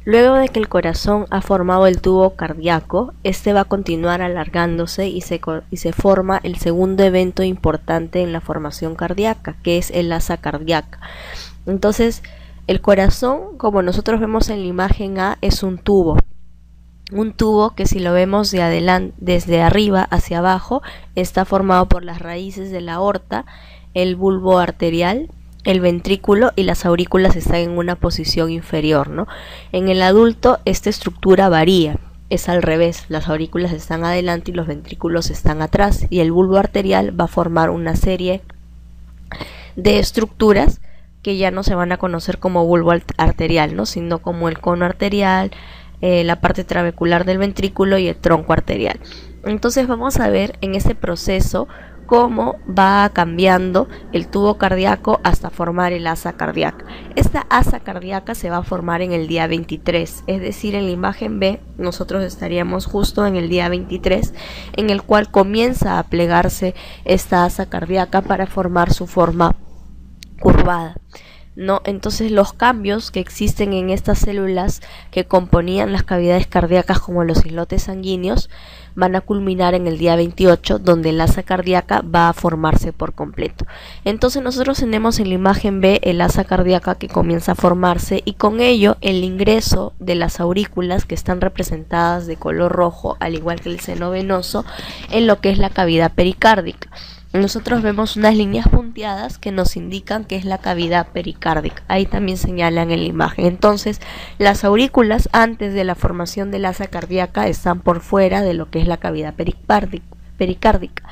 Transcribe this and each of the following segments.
Luego de que el corazón ha formado el tubo cardíaco, este va a continuar alargándose y se forma el segundo evento importante en la formación cardíaca, que es el asa cardíaca. Entonces, el corazón, como nosotros vemos en la imagen A, es un tubo que si lo vemos desde arriba hacia abajo, está formado por las raíces de la aorta, el bulbo arterial, el ventrículo y las aurículas están en una posición inferior, ¿no? En el adulto esta estructura varía, es al revés, las aurículas están adelante y los ventrículos están atrás, y el bulbo arterial va a formar una serie de estructuras que ya no se van a conocer como bulbo arterial, ¿no? Sino como el cono arterial, la parte trabecular del ventrículo y el tronco arterial. Entonces vamos a ver en este proceso cómo va cambiando el tubo cardíaco hasta formar el asa cardíaca. Esta asa cardíaca se va a formar en el día 23, es decir, en la imagen B nosotros estaríamos justo en el día 23, en el cual comienza a plegarse esta asa cardíaca para formar su forma curvada, ¿no? Entonces los cambios que existen en estas células que componían las cavidades cardíacas, como los islotes sanguíneos, van a culminar en el día 28, donde el asa cardíaca va a formarse por completo. Entonces nosotros tenemos en la imagen B el asa cardíaca que comienza a formarse, y con ello el ingreso de las aurículas, que están representadas de color rojo, al igual que el seno venoso, en lo que es la cavidad pericárdica. Nosotros vemos unas líneas punteadas que nos indican que es la cavidad pericárdica. Ahí también señalan en la imagen. Entonces, las aurículas antes de la formación del asa cardíaca están por fuera de lo que es la cavidad pericárdica.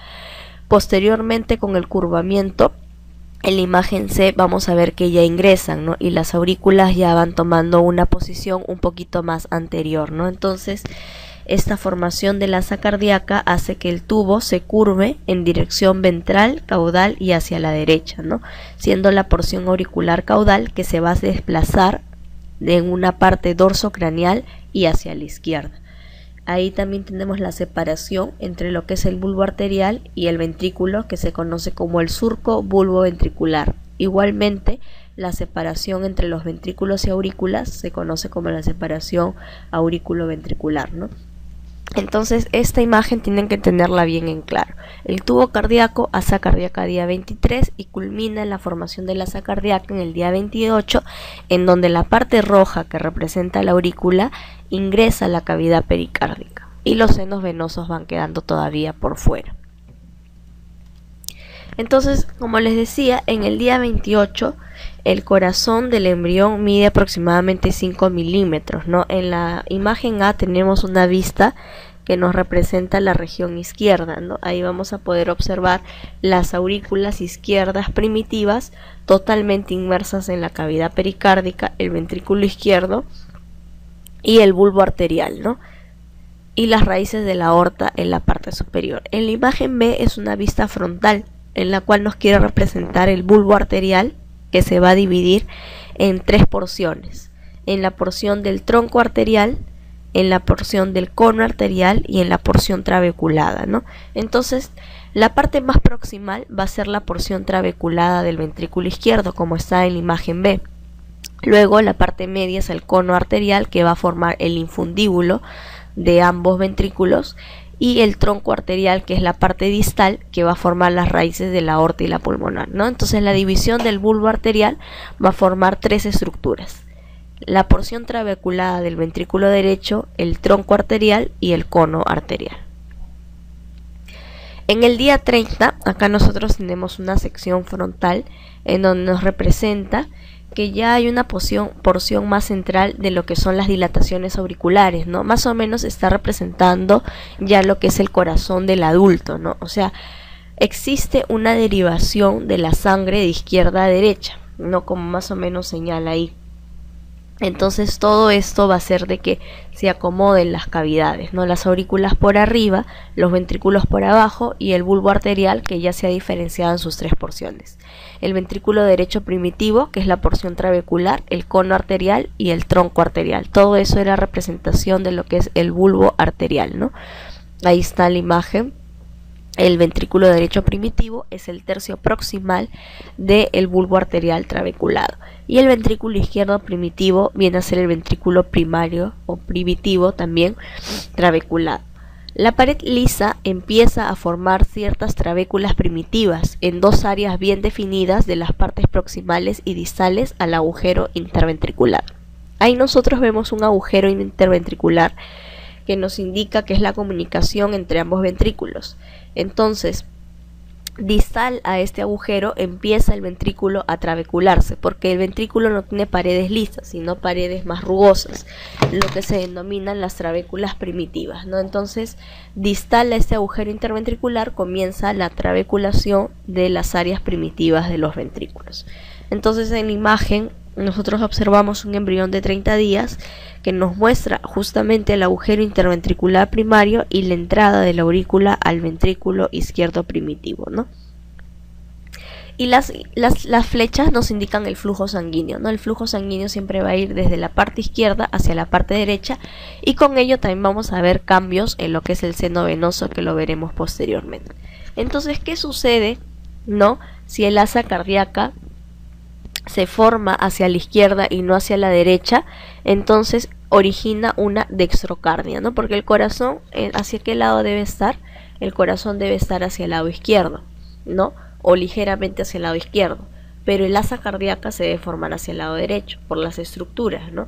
Posteriormente, con el curvamiento, en la imagen C vamos a ver que ya ingresan, ¿no? Y las aurículas ya van tomando una posición un poquito más anterior, ¿no? Entonces, esta formación del asa cardíaca hace que el tubo se curve en dirección ventral, caudal y hacia la derecha, ¿no? Siendo la porción auricular caudal que se va a desplazar en una parte dorsocraneal y hacia la izquierda. Ahí también tenemos la separación entre lo que es el bulbo arterial y el ventrículo, que se conoce como el surco bulboventricular. Igualmente, la separación entre los ventrículos y aurículas se conoce como la separación aurículo-ventricular, ¿no? Entonces esta imagen tienen que tenerla bien en claro. El tubo cardíaco, asa cardíaca día 23, y culmina en la formación del asa cardíaca en el día 28, en donde la parte roja que representa la aurícula ingresa a la cavidad pericárdica y los senos venosos van quedando todavía por fuera. Entonces, como les decía, en el día 28 el corazón del embrión mide aproximadamente 5 milímetros, ¿no? En la imagen A tenemos una vista que nos representa la región izquierda, ¿no? Ahí vamos a poder observar las aurículas izquierdas primitivas totalmente inmersas en la cavidad pericárdica, el ventrículo izquierdo y el bulbo arterial, ¿no? Y las raíces de la aorta en la parte superior. En la imagen B es una vista frontal, en la cual nos quiere representar el bulbo arterial, que se va a dividir en tres porciones: en la porción del tronco arterial, en la porción del cono arterial y en la porción trabeculada, ¿no? Entonces, la parte más proximal va a ser la porción trabeculada del ventrículo izquierdo, como está en la imagen B. Luego, la parte media es el cono arterial, que va a formar el infundíbulo de ambos ventrículos, y el tronco arterial, que es la parte distal, que va a formar las raíces de la aorta y la pulmonar, ¿no? Entonces la división del bulbo arterial va a formar tres estructuras: la porción trabeculada del ventrículo derecho, el tronco arterial y el cono arterial. En el día 30, acá nosotros tenemos una sección frontal en donde nos representa que ya hay una porción más central de lo que son las dilataciones auriculares, ¿no? Más o menos está representando ya lo que es el corazón del adulto, ¿no? O sea, existe una derivación de la sangre de izquierda a derecha, ¿no? Como más o menos señala ahí. Entonces todo esto va a hacer de que se acomoden las cavidades, ¿no? Las aurículas por arriba, los ventrículos por abajo y el bulbo arterial, que ya se ha diferenciado en sus tres porciones: el ventrículo derecho primitivo, que es la porción trabecular, el cono arterial y el tronco arterial. Todo eso era representación de lo que es el bulbo arterial, ¿no? Ahí está la imagen el ventrículo derecho primitivo es el tercio proximal del bulbo arterial trabeculado y el ventrículo izquierdo primitivo viene a ser el ventrículo primario o primitivo también trabeculado. La pared lisa empieza a formar ciertas trabéculas primitivas en dos áreas bien definidas de las partes proximales y distales al agujero interventricular. Ahí nosotros vemos un agujero interventricular que nos indica que es la comunicación entre ambos ventrículos. Entonces, distal a este agujero empieza el ventrículo a trabecularse, porque el ventrículo no tiene paredes lisas, sino paredes más rugosas, lo que se denominan las trabéculas primitivas, ¿no? Entonces, distal a este agujero interventricular comienza la trabeculación de las áreas primitivas de los ventrículos. Entonces, en la imagen nosotros observamos un embrión de 30 días que nos muestra justamente el agujero interventricular primario y la entrada de la aurícula al ventrículo izquierdo primitivo, ¿no? Y las flechas nos indican el flujo sanguíneo, ¿no? El flujo sanguíneo siempre va a ir desde la parte izquierda hacia la parte derecha y con ello también vamos a ver cambios en lo que es el seno venoso, que lo veremos posteriormente. Entonces, ¿qué sucede, no? Si el asa cardíaca se forma hacia la izquierda y no hacia la derecha, entonces origina una dextrocardia, ¿no? Porque el corazón, ¿hacia qué lado debe estar? El corazón debe estar hacia el lado izquierdo, ¿no? O ligeramente hacia el lado izquierdo, pero el asa cardíaca se debe formar hacia el lado derecho, por las estructuras, ¿no?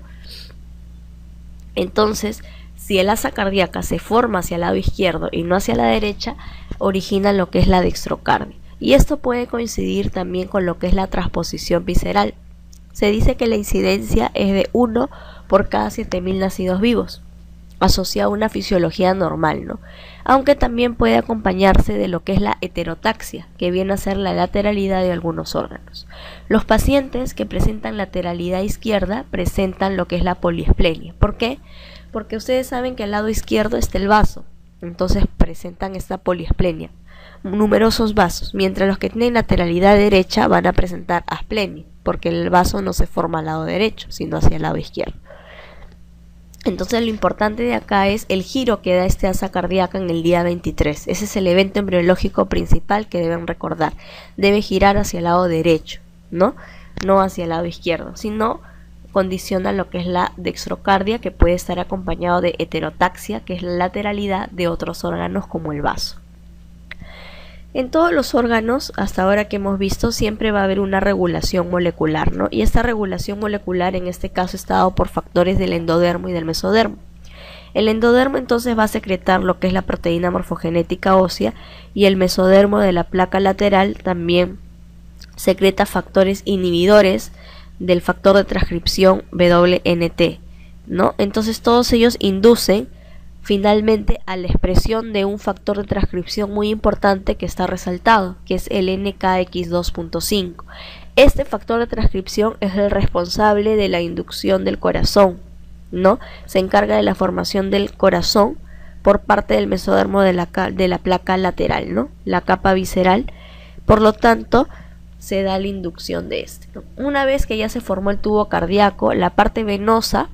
Entonces, si el asa cardíaca se forma hacia el lado izquierdo y no hacia la derecha, origina lo que es la dextrocardia. Y esto puede coincidir también con lo que es la transposición visceral. Se dice que la incidencia es de 1 por cada 7.000 nacidos vivos, asociada a una fisiología normal, ¿no? Aunque también puede acompañarse de lo que es la heterotaxia, que viene a ser la lateralidad de algunos órganos. Los pacientes que presentan lateralidad izquierda presentan lo que es la poliesplenia. ¿Por qué? Porque ustedes saben que al lado izquierdo está el vaso, entonces presentan esta poliesplenia, numerosos vasos, mientras los que tienen lateralidad derecha van a presentar asplenia, porque el vaso no se forma al lado derecho, sino hacia el lado izquierdo. Entonces lo importante de acá es el giro que da este asa cardíaca en el día 23. Ese es el evento embriológico principal que deben recordar. Debe girar hacia el lado derecho, ¿no? No hacia el lado izquierdo, sino condiciona lo que es la dextrocardia, que puede estar acompañado de heterotaxia, que es la lateralidad de otros órganos como el vaso. En todos los órganos, hasta ahora que hemos visto, siempre va a haber una regulación molecular, ¿no? Y esta regulación molecular en este caso está dado por factores del endodermo y del mesodermo. El endodermo entonces va a secretar lo que es la proteína morfogenética ósea y el mesodermo de la placa lateral también secreta factores inhibidores del factor de transcripción WNT, ¿no? Entonces todos ellos inducen finalmente a la expresión de un factor de transcripción muy importante que está resaltado, que es el NKX2.5. Este factor de transcripción es el responsable de la inducción del corazón, ¿no? Se encarga de la formación del corazón por parte del mesodermo de la placa lateral, ¿no? La capa visceral. Por lo tanto, se da la inducción de este, ¿no? Una vez que ya se formó el tubo cardíaco, la parte venosa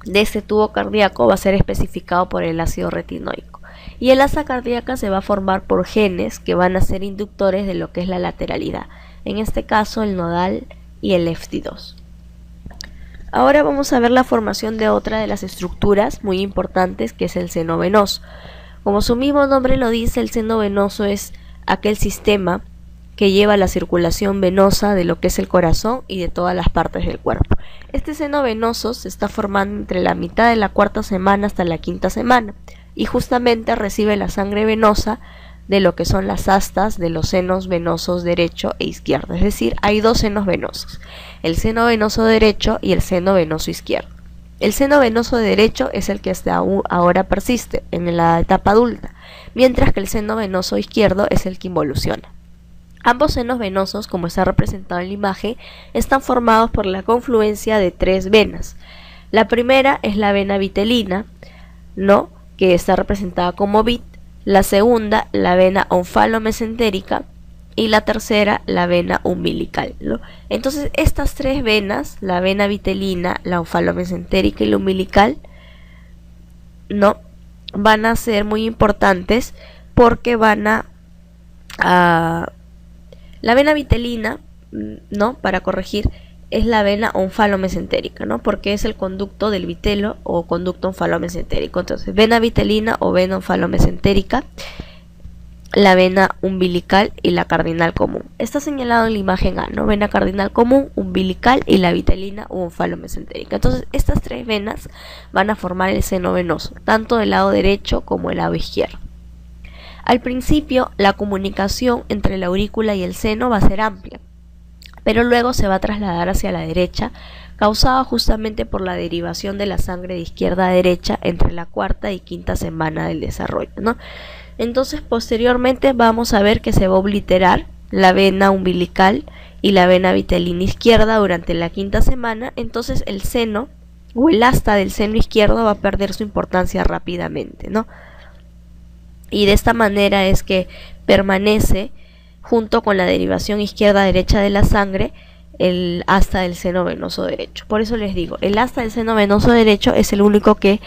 de este tubo cardíaco va a ser especificado por el ácido retinoico y el asa cardíaca se va a formar por genes que van a ser inductores de lo que es la lateralidad, en este caso el nodal y el FT2. Ahora vamos a ver la formación de otra de las estructuras muy importantes, que es el seno venoso. Como su mismo nombre lo dice, el seno venoso es aquel sistema que lleva la circulación venosa de lo que es el corazón y de todas las partes del cuerpo. Este seno venoso se está formando entre la mitad de la cuarta semana hasta la quinta semana y justamente recibe la sangre venosa de lo que son las astas de los senos venosos derecho e izquierdo. Es decir, hay dos senos venosos, el seno venoso derecho y el seno venoso izquierdo. El seno venoso derecho es el que hasta ahora persiste en la etapa adulta, mientras que el seno venoso izquierdo es el que involuciona. Ambos senos venosos, como está representado en la imagen, están formados por la confluencia de tres venas. La primera es la vena vitelina, ¿no?, que está representada como vit. La segunda, la vena onfalomesentérica, y la tercera, la vena umbilical, ¿no? Entonces, estas tres venas, la vena vitelina, la onfalomesentérica y la umbilical, ¿no?, van a ser muy importantes porque la vena vitelina, ¿no? Para corregir, es la vena onfalomesentérica, ¿no? Porque es el conducto del vitelo o conducto onfalomesentérico. Entonces, vena vitelina o vena onfalomesentérica, la vena umbilical y la cardinal común. Está señalado en la imagen A, ¿no? Vena cardinal común, umbilical y la vitelina o onfalomesentérica. Entonces, estas tres venas van a formar el seno venoso, tanto del lado derecho como del lado izquierdo. Al principio, la comunicación entre la aurícula y el seno va a ser amplia, pero luego se va a trasladar hacia la derecha, causada justamente por la derivación de la sangre de izquierda a derecha entre la cuarta y quinta semana del desarrollo, ¿no? Entonces, posteriormente vamos a ver que se va a obliterar la vena umbilical y la vena vitelina izquierda durante la quinta semana. Entonces, el seno o el asta del seno izquierdo va a perder su importancia rápidamente, ¿no? Y de esta manera es que permanece, junto con la derivación izquierda-derecha de la sangre, el asta del seno venoso derecho. Por eso les digo, el asta del seno venoso derecho es el único que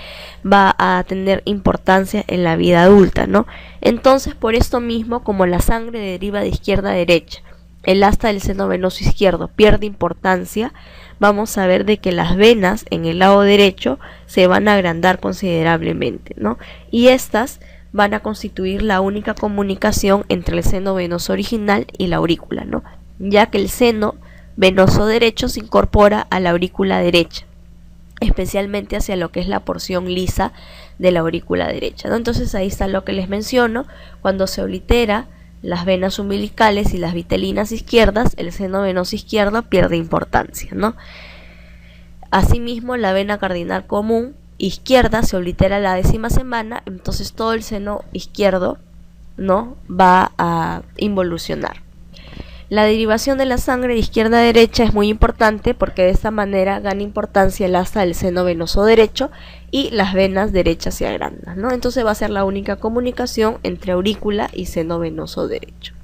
va a tener importancia en la vida adulta, ¿no? Entonces, por esto mismo, como la sangre deriva de izquierda a derecha, el asta del seno venoso izquierdo pierde importancia, vamos a ver de que las venas en el lado derecho se van a agrandar considerablemente, ¿no? Y estas van a constituir la única comunicación entre el seno venoso original y la aurícula, ¿no? Ya que el seno venoso derecho se incorpora a la aurícula derecha, especialmente hacia lo que es la porción lisa de la aurícula derecha, ¿no? Entonces ahí está lo que les menciono: cuando se oblitera las venas umbilicales y las vitelinas izquierdas, el seno venoso izquierdo pierde importancia, ¿no? Asimismo, la vena cardinal común izquierda se oblitera la 10ª semana, entonces todo el seno izquierdo, ¿no?, va a involucionar. La derivación de la sangre de izquierda a derecha es muy importante porque de esta manera gana importancia el asta del seno venoso derecho y las venas derechas se agrandan, ¿no? Entonces va a ser la única comunicación entre aurícula y seno venoso derecho.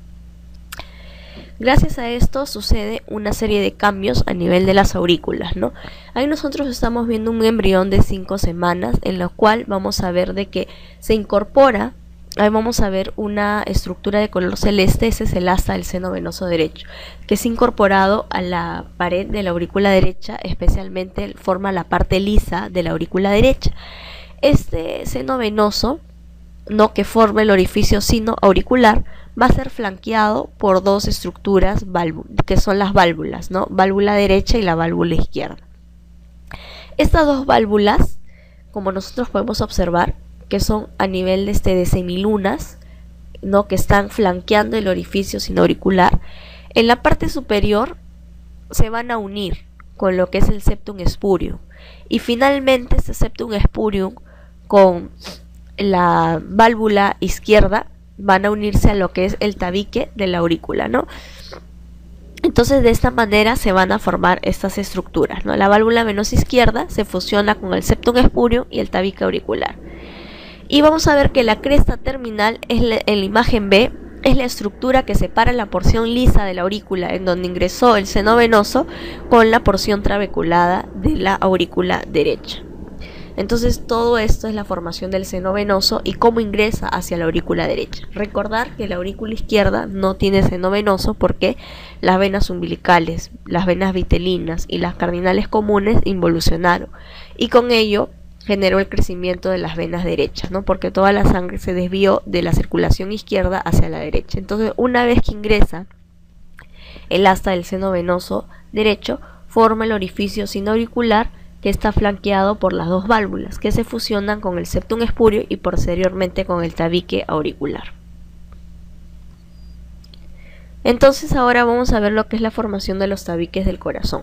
Gracias a esto sucede una serie de cambios a nivel de las aurículas, ¿no? Ahí nosotros estamos viendo un embrión de 5 semanas en lo cual vamos a ver de que se incorpora. Ahí vamos a ver una estructura de color celeste, ese es el asta del seno venoso derecho, que es incorporado a la pared de la aurícula derecha, especialmente forma la parte lisa de la aurícula derecha. Este seno venoso, no que forme el orificio sino auricular, va a ser flanqueado por dos estructuras que son las válvulas, ¿no? Válvula derecha y la válvula izquierda. Estas dos válvulas, como nosotros podemos observar, que son a nivel de semilunas, ¿no?, que están flanqueando el orificio sinoauricular, en la parte superior se van a unir con lo que es el septum spurium, y finalmente este septum spurium con la válvula izquierda van a unirse a lo que es el tabique de la aurícula, ¿no? Entonces de esta manera se van a formar estas estructuras, ¿no? La válvula venosa izquierda se fusiona con el septum spurium y el tabique auricular. Y vamos a ver que la cresta terminal en la imagen B es la estructura que separa la porción lisa de la aurícula en donde ingresó el seno venoso con la porción trabeculada de la aurícula derecha. Entonces todo esto es la formación del seno venoso y cómo ingresa hacia la aurícula derecha. Recordar que la aurícula izquierda no tiene seno venoso porque las venas umbilicales, las venas vitelinas y las cardinales comunes involucionaron, y con ello generó el crecimiento de las venas derechas, ¿no? Porque toda la sangre se desvió de la circulación izquierda hacia la derecha. Entonces, una vez que ingresa el asta del seno venoso derecho, forma el orificio sinoauricular que está flanqueado por las dos válvulas que se fusionan con el septum spurium y posteriormente con el tabique auricular. Entonces ahora vamos a ver lo que es la formación de los tabiques del corazón.